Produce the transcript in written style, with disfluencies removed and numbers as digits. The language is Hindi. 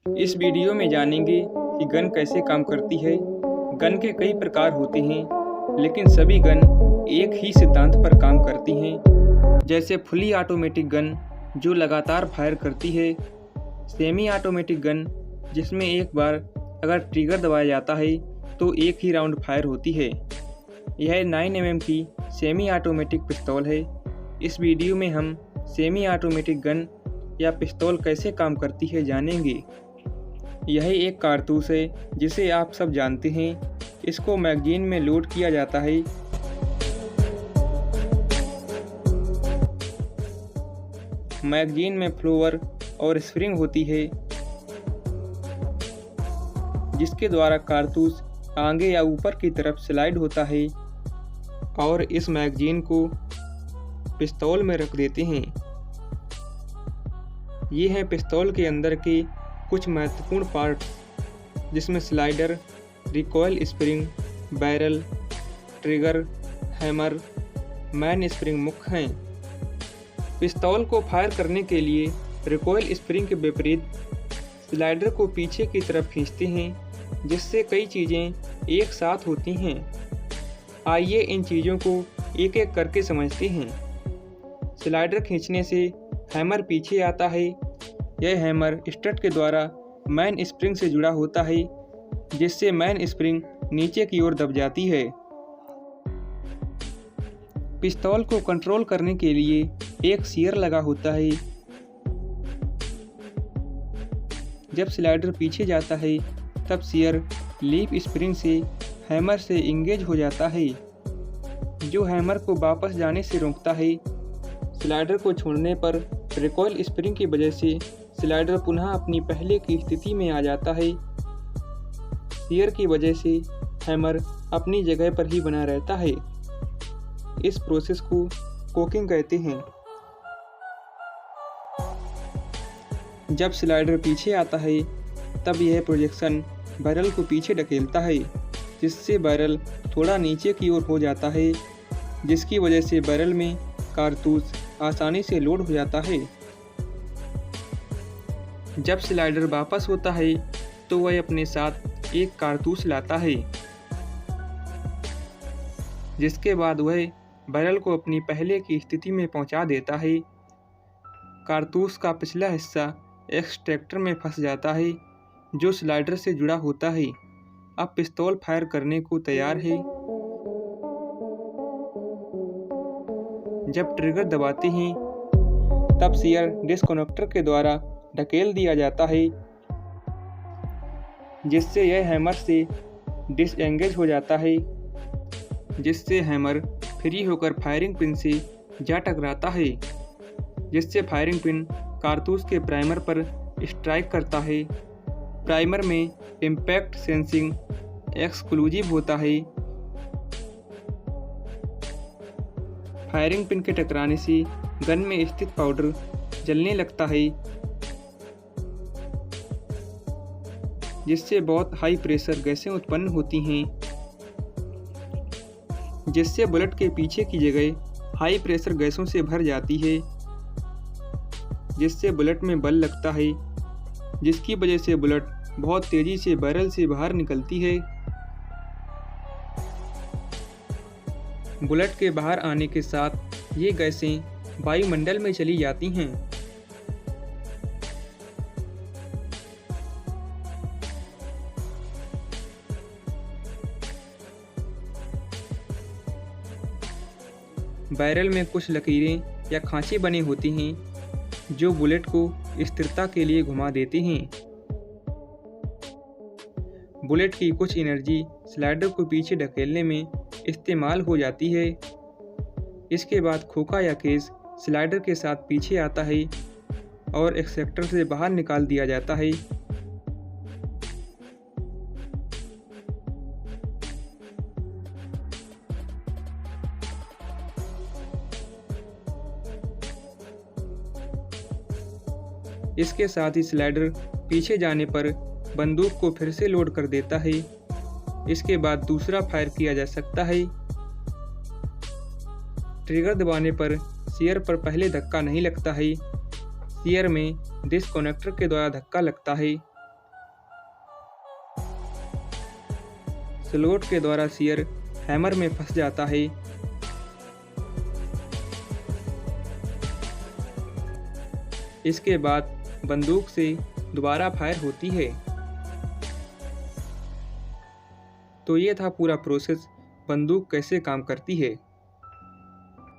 इस वीडियो में जानेंगे कि गन कैसे काम करती है। गन के कई प्रकार होते हैं, लेकिन सभी गन एक ही सिद्धांत पर काम करती हैं। जैसे फुली ऑटोमेटिक गन जो लगातार फायर करती है, सेमी ऑटोमेटिक गन जिसमें एक बार अगर ट्रिगर दबाया जाता है तो एक ही राउंड फायर होती है। यह 9mm की सेमी ऑटोमेटिक पिस्तौल है। इस वीडियो में हम सेमी ऑटोमेटिक गन या पिस्तौल कैसे काम करती है जानेंगे। यह एक कारतूस है जिसे आप सब जानते हैं। इसको मैगजीन में लोड किया जाता है। मैगजीन में फ्लोवर और स्प्रिंग होती है, जिसके द्वारा कारतूस आगे या ऊपर की तरफ स्लाइड होता है और इस मैगजीन को पिस्तौल में रख देते हैं। ये हैं पिस्तौल के अंदर के कुछ महत्वपूर्ण पार्ट, जिसमें slider, recoil spring, barrel, trigger, hammer, man spring मुख्य हैं। पिस्तौल को फायर करने के लिए रिकॉयल स्प्रिंग के विपरीत स्लाइडर को पीछे की तरफ खींचते हैं, जिससे कई चीज़ें एक साथ होती हैं। आइए इन चीज़ों को एक एक करके समझते हैं। स्लाइडर खींचने से हैमर पीछे आता है। यह हैमर स्टड के द्वारा मैन स्प्रिंग से जुड़ा होता है, जिससे मैन स्प्रिंग नीचे की ओर दब जाती है। पिस्तौल को कंट्रोल करने के लिए एक सीयर लगा होता है। जब स्लाइडर पीछे जाता है तब सीयर लीफ स्प्रिंग से हैमर से इंगेज हो जाता है, जो हैमर को वापस जाने से रोकता है। स्लाइडर को छोड़ने पर रिकॉयल स्प्रिंग की वजह से स्लाइडर पुनः अपनी पहले की स्थिति में आ जाता है। सीयर की वजह से हैमर अपनी जगह पर ही बना रहता है। इस प्रोसेस को कोकिंग कहते हैं। जब स्लाइडर पीछे आता है तब यह प्रोजेक्शन बैरल को पीछे ढकेलता है, जिससे बैरल थोड़ा नीचे की ओर हो जाता है, जिसकी वजह से बैरल में कारतूस आसानी से लोड हो जाता है। जब स्लाइडर वापस होता है तो वह अपने साथ एक कारतूस लाता है, जिसके बाद वह बैरल को अपनी पहले की स्थिति में पहुंचा देता है। कारतूस का पिछला हिस्सा एक्सट्रैक्टर में फंस जाता है, जो स्लाइडर से जुड़ा होता है। अब पिस्तौल फायर करने को तैयार है। जब ट्रिगर दबाते हैं तब सीयर डिस्कनेक्टर के द्वारा ढकेल दिया जाता है, जिससे यह हैमर से डिसएंगेज हो जाता है, जिससे हैमर फ्री होकर फायरिंग पिन से जा टकराता है, जिससे फायरिंग पिन कारतूस के प्राइमर पर स्ट्राइक करता है। प्राइमर में इम्पैक्ट सेंसिंग एक्सक्लूसिव होता है। फायरिंग पिन के टकराने से गन में स्थित पाउडर जलने लगता है, जिससे बहुत हाई प्रेशर गैसें उत्पन्न होती हैं, जिससे बुलेट के पीछे की जगह हाई प्रेशर गैसों से भर जाती है, जिससे बुलेट में बल लगता है, जिसकी वजह से बुलेट बहुत तेज़ी से बैरल से बाहर निकलती है। बुलेट के बाहर आने के साथ ये गैसें वायुमंडल में चली जाती हैं। बैरल में कुछ लकीरें या खांचे बने होते हैं, जो बुलेट को स्थिरता के लिए घुमा देते हैं। बुलेट की कुछ एनर्जी स्लाइडर को पीछे ढकेलने में इस्तेमाल हो जाती है। इसके बाद खोखा या केस स्लाइडर के साथ पीछे आता है और एक्सेक्टर से बाहर निकाल दिया जाता है। इसके साथ ही स्लाइडर पीछे जाने पर बंदूक को फिर से लोड कर देता है। इसके बाद दूसरा फायर किया जा सकता है। ट्रिगर दबाने पर सीयर पर पहले धक्का नहीं लगता है। सीयर में डिस्कनेक्टर के द्वारा धक्का लगता है। स्लॉट के द्वारा सियर हैमर में फंस जाता है। इसके बाद बंदूक से दोबारा फायर होती है। तो ये था पूरा प्रोसेस, बंदूक कैसे काम करती है।